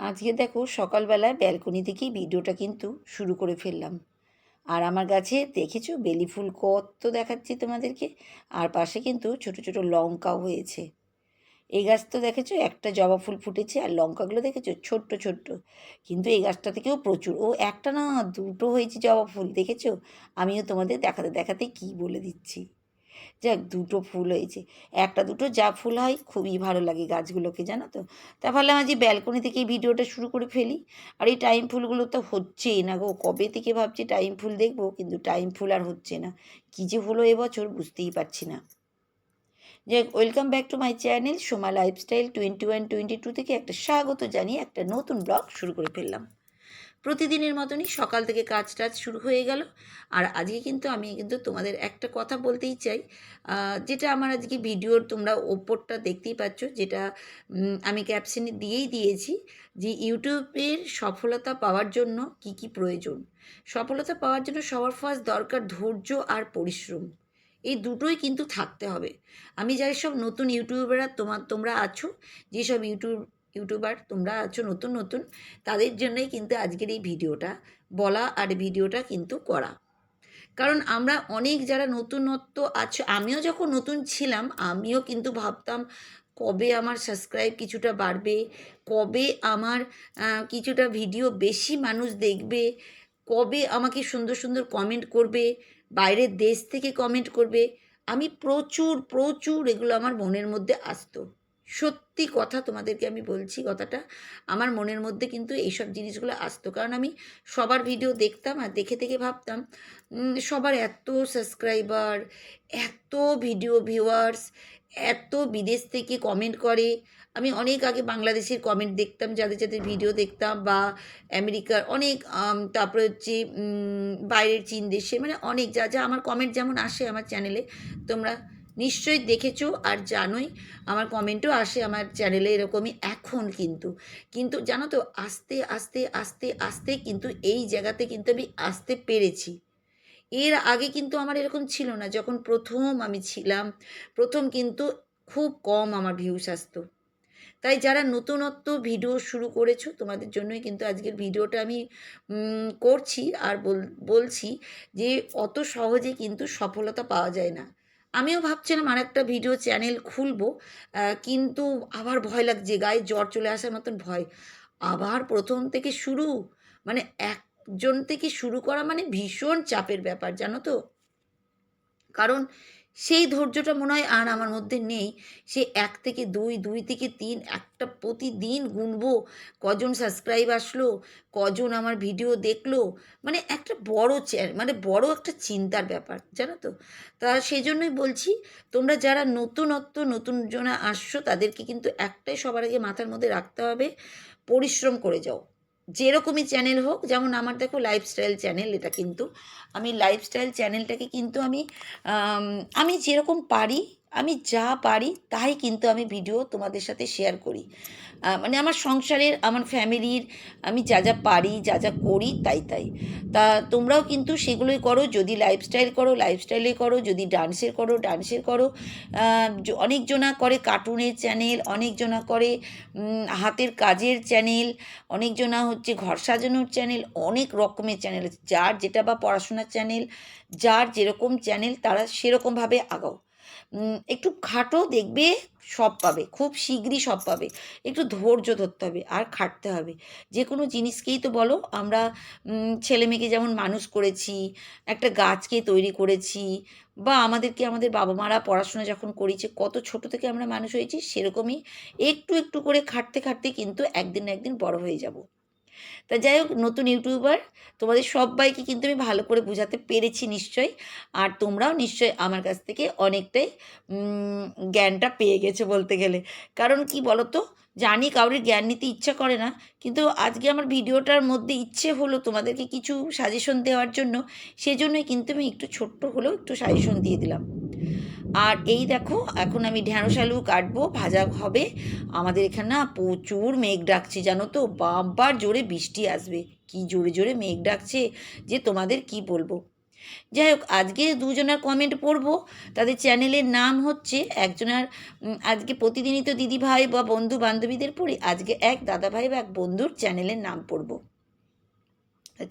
আজকে দেখো সকালবেলায় ব্যালকনি থেকেই ভিডিওটা কিন্তু শুরু করে ফেললাম। আর আমার গাছে দেখেছো বেলি ফুল কত দেখাচ্ছি তোমাদেরকে। আর পাশে কিন্তু ছোট ছোট লঙ্কাও হয়েছে। এই গাছ তো দেখেছো একটা জবা ফুল ফুটেছে, আর লঙ্কাগুলো দেখেছো ছোট্ট ছোট্ট। কিন্তু এই গাছটা থেকেও প্রচুর, একটা না দুটো হয়েছে জবা ফুল, দেখেছো? আমিও তোমাদের দেখাতে দেখাতে কি বলে দিচ্ছি। যাক, দুটো ফুল হয়েছে। একটা দুটো যা ফুল হয় খুবই ভালো লাগে গাছগুলোকে, জানো তো। তা ভাবলাম আজ ব্যালকনি থেকে এই ভিডিওটা শুরু করে ফেলি। আর এই টাইম ফুলগুলো তো হচ্ছেই না গো, কবে থেকে ভাবছি টাইম ফুল দেখবো, কিন্তু টাইম ফুল আর হচ্ছে না। কী যে হলো এবছর বুঝতেই পারছি না। যাই হোক, welcome back to my channel Soma lifestyle 21-22 থেকে একটা স্বাগত জানিয়ে একটা নতুন ব্লগ শুরু করে ফেললাম। প্রতিদিনের মতনই সকাল থেকে কাজ টাজ শুরু হয়ে গেল। আর আজকে কিন্তু আমি তোমাদের একটা কথা বলতেই চাই, যেটা আমার আজকে ভিডিওর তোমরা ওপরটা দেখতেই পাচ্ছ, যেটা আমি ক্যাপশনে দিয়েই দিয়েছি, যে ইউটিউবের সফলতা পাওয়ার জন্য কি কি প্রয়োজন। সফলতা পাওয়ার জন্য সবার ফার্স্ট দরকার ধৈর্য আর পরিশ্রম। এই দুটোই কিন্তু থাকতে হবে। আমি যাই সব নতুন ইউটিউবাররা তোমরা আছো, যেসব ইউটিউবার তোমরা আছো নতুন নতুন, তাদের জন্যই কিন্তু আজকের এই ভিডিওটা বলা আর ভিডিওটা কিন্তু করা। কারণ আমরা অনেক যারা নতুনত্ব আছে, আমিও যখন নতুন ছিলাম আমিও কিন্তু ভাবতাম কবে আমার সাবস্ক্রাইব কিছুটা বাড়বে, কবে আমার কিছুটা ভিডিও বেশি মানুষ দেখবে, কবে আমাকে সুন্দর সুন্দর কমেন্ট করবে, বাইরের দেশ থেকে কমেন্ট করবে। আমি প্রচুর প্রচুর এগুলো আমার মনের মধ্যে আসতো। সত্যি কথা তোমাদেরকে আমি বলছি কথাটা, আমার মনের মধ্যে কিন্তু এইসব জিনিসগুলো আসতো। কারণ আমি সবার ভিডিও দেখতাম আর দেখে দেখে ভাবতাম সবার এত সাবস্ক্রাইবার, এত ভিডিও ভিউয়ার্স, এত বিদেশ থেকে কমেন্ট করে। আমি অনেক আগে বাংলাদেশের কমেন্ট দেখতাম, যাদের যাদের ভিডিও দেখতাম, বা আমেরিকার অনেক, তারপরে হচ্ছে বাইরের চীন দেশে, মানে অনেক যা যা আমার কমেন্ট যেমন আসে আমার চ্যানেলে, তোমরা নিশ্চয়ই দেখেছো আর জানোই। আমার কমেন্টও আসে আমার চ্যানেলে এরকমই এখন। কিন্তু কিন্তু জানো তো, আস্তে আস্তে আস্তে আস্তে কিন্তু এই জায়গাতে কিন্তু আমি আসতে পেরেছি। এর আগে কিন্তু আমার এরকম ছিল না। যখন প্রথম আমি ছিলাম, প্রথম কিন্তু খুব কম আমার ভিউস আসতো। তাই যারা নতুনত্ব ভিডিও শুরু করেছো, তোমাদের জন্যই কিন্তু আজকের ভিডিওটা আমি করছি। আর বলছি যে অত সহজে কিন্তু সফলতা পাওয়া যায় না। আমিও ভাবছিলাম আর একটা ভিডিও চ্যানেল খুলবো, কিন্তু আবার ভয় লাগছে, গায়ে জ্বর চলে আসার মতন ভয়। আবার প্রথম থেকে শুরু, মানে একজন থেকে শুরু করা মানে ভীষণ চাপের ব্যাপার, জানো তো। কারণ সেই ধৈর্যটা মনে হয় আর আমার মধ্যে নেই। সে ১ থেকে ২, ২ থেকে ৩, একটা প্রতিদিন গুনবো কজন সাবস্ক্রাইব আসলো, কজন আমার ভিডিও দেখলো। মানে একটা বড় মানে বড় একটা চিন্তার ব্যাপার, জানো তো। তা সেই জন্যই বলছি, তোমরা যারা নতুন জনা আসছো, তাদেরকে কিন্তু একটাই সবার আগে মাথার মধ্যে রাখতে হবে, পরিশ্রম করে যাও। যেরকমই চ্যানেল হোক, যেমন আমার দেখো লাইফস্টাইল চ্যানেল, এটা কিন্তু আমি লাইফস্টাইল চ্যানেলটাকে কিন্তু আমি যেরকম পারি, আমি যা পারি তাই কিন্তু আমি ভিডিও তোমাদের সাথে শেয়ার করি। মানে আমার সংসারের, আমার ফ্যামিলির, আমি যা যা পারি, যা যা করি তাই তাই। তা তোমরাও কিন্তু সেগুলোই করো। যদি লাইফস্টাইল করো লাইফস্টাইলে করো, যদি ডান্সের করো ডান্সের করো। অনেকজনা করে কার্টুনের চ্যানেল, অনেকজনা করে হাতের কাজের চ্যানেল, অনেকজনা হচ্ছে ঘর সাজানোর চ্যানেল, অনেক রকমের চ্যানেল আছে। যার যেটা, বা পড়াশোনার চ্যানেল, যার যেরকম চ্যানেল তারা সেরকমভাবে আগাও। একটু খাটো, দেখবে সব পাবে, খুব শীঘ্রই সব পাবে। একটু ধৈর্য ধরতে হবে আর খাটতে হবে। যে কোনো জিনিসকেই তো বলো, আমরা ছেলে মেয়েকে যেমন মানুষ করেছি, একটা গাছকে তৈরি করেছি, বা আমাদেরকে আমাদের বাবা মারা পড়াশোনা যখন করেছে, কত ছোট থেকে আমরা মানুষ হয়েছি, সেরকমই একটু একটু করে খাটতে খাটতে কিন্তু একদিন না একদিন বড় হয়ে যাব। তা যাই হোক, নতুন ইউটিউবার তোমাদের সবাইকে কিন্তু আমি ভালো করে বোঝাতে পেরেছি নিশ্চয়ই। আর তোমরাও নিশ্চয়ই আমার কাছ থেকে অনেকটাই জ্ঞানটা পেয়ে গেছো বলতে গেলে। কারণ কি বলো তো, জানি কারোর জ্ঞান নিতে ইচ্ছা করে না, কিন্তু আজকে আমার ভিডিওটার মধ্যে ইচ্ছে হলো তোমাদেরকে কিছু সাজেশন দেওয়ার জন্য। সেজন্যই কিন্তু আমি একটু ছোট্ট হলেও একটু সাজেশন দিয়ে দিলাম। আর এই দেখো, এখন আমি ঢ্যাঁড়স আলু কাটবো, ভাজা হবে। আমাদের এখানে না প্রচুর মেঘ ডাকছে, জানো তো, বাম্পার জোরে বৃষ্টি আসবে। কি জোরে জোরে মেঘ ডাকছে যে তোমাদের কি বলবো। যাই হোক, আজকে দুজনার কমেন্ট পড়বো। তাদের চ্যানেলের নাম হচ্ছে একজনার আজকে প্রতিদিনই তো দিদি ভাই বা বন্ধু বান্ধবীদের পড়ি, আজকে এক দাদা ভাই বা এক বন্ধুর চ্যানেলের নাম পড়বো।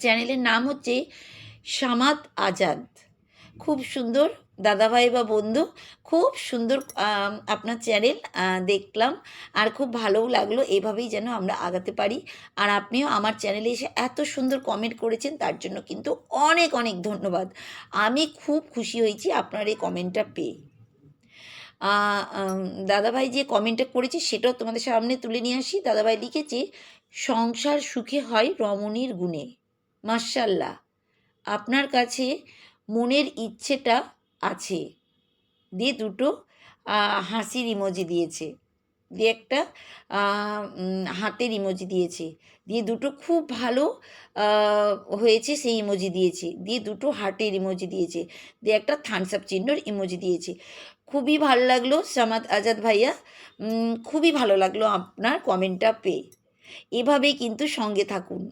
চ্যানেলের নাম হচ্ছে সামাদ আজাদ। খুব সুন্দর দাদাভাই বা বন্ধু, খুব সুন্দর আপনার চ্যানেল দেখলাম, আর খুব ভালোও লাগলো। এভাবেই যেন আমরা আগাতে পারি। আর আপনিও আমার চ্যানেলে এসে এত সুন্দর কমেন্ট করেছেন, তার জন্য কিন্তু অনেক অনেক ধন্যবাদ। আমি খুব খুশি হয়েছি আপনার এই কমেন্টটা পেয়ে। দাদাভাই যে কমেন্টটা করেছে সেটাও তোমাদের সামনে তুলে নিয়ে আসি। দাদাভাই লিখেছে, সংসার সুখে হয় রমণীর গুণে। মাশাআল্লাহ, আপনার কাছে মনের ইচ্ছেটা আছে, দিয়ে দুটো হাসির ইমোজি দিয়েছে, দিয়ে একটা হাতের ইমোজি দিয়েছে, দিয়ে দুটো খুব ভালো হয়েছে সেই ইমোজি দিয়েছে, দিয়ে দুটো হার্টের ইমোজি দিয়েছে, দিয়ে একটা থামস আপ চিহ্নর ইমোজি দিয়েছে। খুবই ভালো লাগলো সামাদ আজাদ ভাইয়া, খুবই ভালো লাগলো আপনার কমেন্টটা পেয়ে। এভাবেই কিন্তু সঙ্গে থাকুন,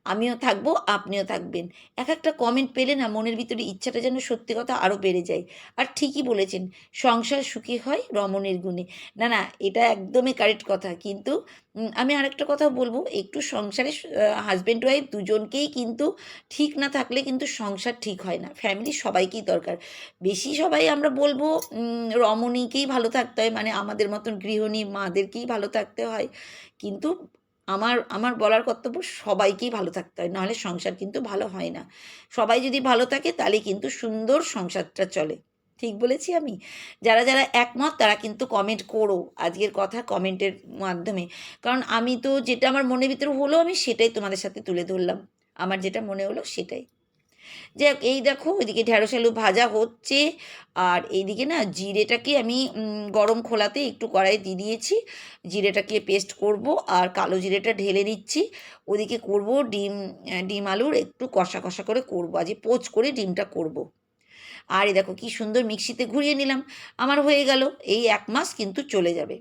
আমিও থাকবো, আপনিও থাকবেন। এক একটা কমেন্ট পেলে না মনের ভিতরে ইচ্ছাটা যেন সত্যি কথা আরও বেড়ে যায়। আর ঠিকই বলেছেন, সংসার সুখী হয় রমণীর গুণে। না না, এটা একদমই কারেক্ট কথা। কিন্তু আমি আরেকটা কথা বলবো, একটু সংসারে হাজব্যান্ড ওয়াইফ দুজনকেই কিন্তু ঠিক না থাকলে কিন্তু সংসার ঠিক হয় না। ফ্যামিলির সবাইকেই দরকার। বেশি সবাই আমরা বলবো রমণীকেই ভালো থাকতে হয়, মানে আমাদের মতন গৃহিণী মাদেরকেই ভালো থাকতে হয়। কিন্তু আমার আমার বলার কর্তব্য, সবাইকেই ভালো থাকতে হয়, নাহলে সংসার কিন্তু ভালো হয় না। সবাই যদি ভালো থাকে তাহলে কিন্তু সুন্দর সংসারটা চলে। ঠিক বলেছি আমি? যারা যারা একমত তারা কিন্তু কমেন্ট করো আজকের কথা কমেন্টের মাধ্যমে। কারণ আমি তো যেটা আমার মনের ভিতরে হলো আমি সেটাই তোমাদের সাথে তুলে ধরলাম। আমার যেটা মনে হলো সেটাই। যাই হোক, এই দেখো ওইদিকে ঢ্যাঁড়স আলু ভাজা হচ্ছে, আর এইদিকে না জিরেটাকে আমি গরম খোলাতে একটু কড়াইয়ে দিয়ে দিয়েছি। জিরেটাকে পেস্ট করব আর কালো জিরেটা ঢেলে নিচ্ছি। ওদিকে করব ডিম আলুর একটু কষা কষা করে করব, আজকে পোচ করে ডিমটা করব। আর এই দেখো কি সুন্দর মিক্সিতে ঘুরিয়ে নিলাম, আমার হয়ে গেল। এই 1 মাস কিন্তু চলে যাবে।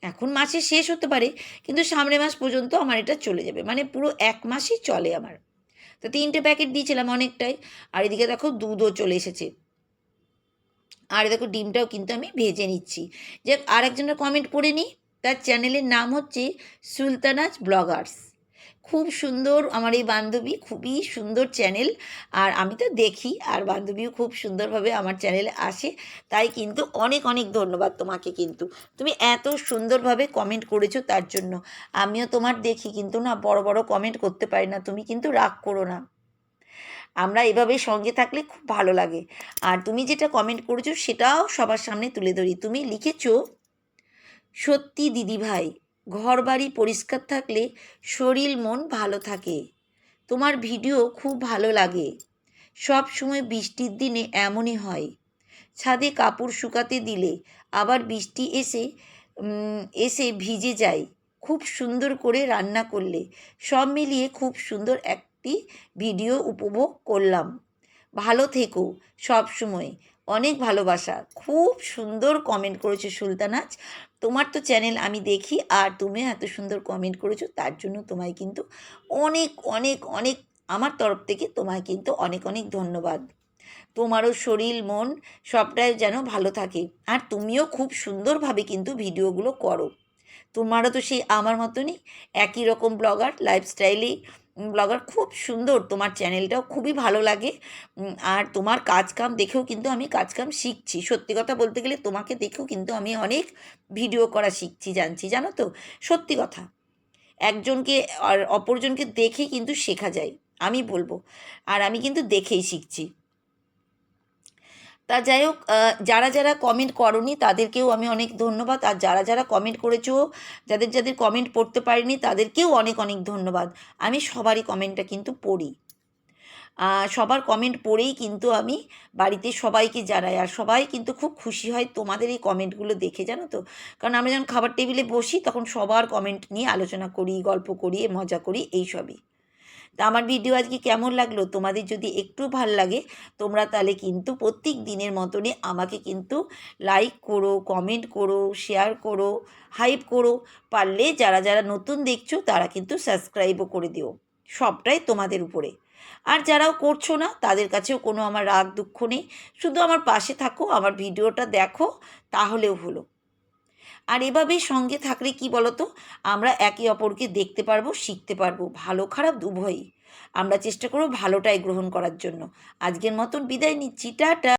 এখন মাসে শেষ হতে পারে, কিন্তু সামনের মাস পর্যন্ত আমার এটা চলে যাবে, মানে পুরো 1 মাসই চলে আমার। তো 3টে প্যাকেট দিয়েছিলাম অনেকটাই। আর এদিকে দেখো দুধও চলে এসেছে। আর দেখো ডিমটাও কিন্তু আমি ভেজে নিচ্ছি। যে আরেকজনের কমেন্ট পড়ে নিই। তার চ্যানেলের নাম হচ্ছে সুলতানাজ ব্লগার্স। খুব সুন্দর আমার এই বান্ধবী, খুবই সুন্দর চ্যানেল। আর আমি তো দেখি, আর বান্ধবীও খুব সুন্দরভাবে আমার চ্যানেলে আসে। তাই কিন্তু অনেক অনেক ধন্যবাদ তোমাকে। কিন্তু তুমি এত সুন্দরভাবে কমেন্ট করেছো তার জন্য। আমিও তোমার দেখি, কিন্তু না বড় বড় কমেন্ট করতে পারি না, তুমি কিন্তু রাগ করো না। আমরা এভাবে সঙ্গে থাকলে খুব ভালো লাগে। আর তুমি যেটা কমেন্ট করেছো সেটাও সবার সামনে তুলে ধরি। তুমি লিখেছো, সত্যি দিদিভাই, ঘরবাড়ি পরিষ্কার থাকলে শরীর মন ভালো থাকে। তোমার ভিডিও খুব ভালো লাগে। সব সময় বৃষ্টির দিনে এমনই হয়। ছাদে কাপড় শুকাতে দিলে আবার বৃষ্টি এসে ভিজে যায়। খুব সুন্দর করে রান্না করলে। সব মিলিয়ে খুব সুন্দর একটি ভিডিও উপভোগ করলাম। ভালো থেকো সব সময়, অনেক ভালোবাসা। খুব সুন্দর কমেন্ট করেছো সুলতানাজ। তোমার তো চ্যানেল আমি দেখি, আর তুমি এত সুন্দর কমেন্ট করেছো তার জন্য তোমায় কিন্তু অনেক অনেক অনেক আমার তরফ থেকে তোমায় কিন্তু অনেক অনেক ধন্যবাদ। তোমারও শরীর মন সবটাই যেন ভালো থাকে। আর তুমিও খুব সুন্দরভাবে কিন্তু ভিডিওগুলো করো। তোমারও তো সেই আমার মতনই একই রকম ব্লগার, লাইফস্টাইলি ব্লগার। খুব সুন্দর তোমার চ্যানেলটাও, খুবই ভালো লাগে। আর তোমার কাজকাম দেখেও কিন্তু আমি কাজকাম শিখছি। সত্যি কথা বলতে গেলে তোমাকে দেখেও কিন্তু আমি অনেক ভিডিও করা শিখছি, জানছি, জানো তো? সত্যি কথা, একজনকে আর অপরজনকে দেখে কিন্তু শেখা যায়, আমি বলবো। আর আমি কিন্তু দেখেই শিখছি। তা যাই হোক, যারা যারা কমেন্ট করনি তাদেরকেও আমি অনেক ধন্যবাদ। আর যারা যারা কমেন্ট করেছো, যাদের যাদের কমেন্ট পড়তে পারিনি তাদেরকেও অনেক অনেক ধন্যবাদ। আমি সবারই কমেন্টটা কিন্তু পড়ি। সবার কমেন্ট পড়েই কিন্তু আমি বাড়িতে সবাইকে জানাই। আর সবাই কিন্তু খুব খুশি হয় তোমাদের এই কমেন্টগুলো দেখে, জানো তো? কারণ আমরা যখন খাবার টেবিলে বসি তখন সবার কমেন্ট নিয়ে আলোচনা করি, গল্প করি, মজা করি, এইসবই। তা আমার ভিডিও আজকে কেমন লাগলো? তোমাদের যদি একটু ভাল লাগে, তোমরা তাহলে কিন্তু প্রত্যেক দিনের মতনই আমাকে কিন্তু লাইক করো, কমেন্ট করো, শেয়ার করো, হাইপ করো। পারলে যারা যারা নতুন দেখছো তারা কিন্তু সাবস্ক্রাইবও করে দিও। সবটাই তোমাদের উপরে। আর যারাও করছো না তাদের কাছেও কোনো আমার রাগ দুঃখ নেই, শুধু আমার পাশে থাকো, আমার ভিডিওটা দেখো, তাহলেও হলো। আর এভাবেই সঙ্গে থাকলে কি বলো তো, আমরা একে অপরকে দেখতে পারবো, শিখতে পারবো, ভালো খারাপ উভয়ই। আমরা চেষ্টা করবো ভালোটাই গ্রহণ করার জন্য। আজকের মতন বিদায় নিচ্ছি, টাটা।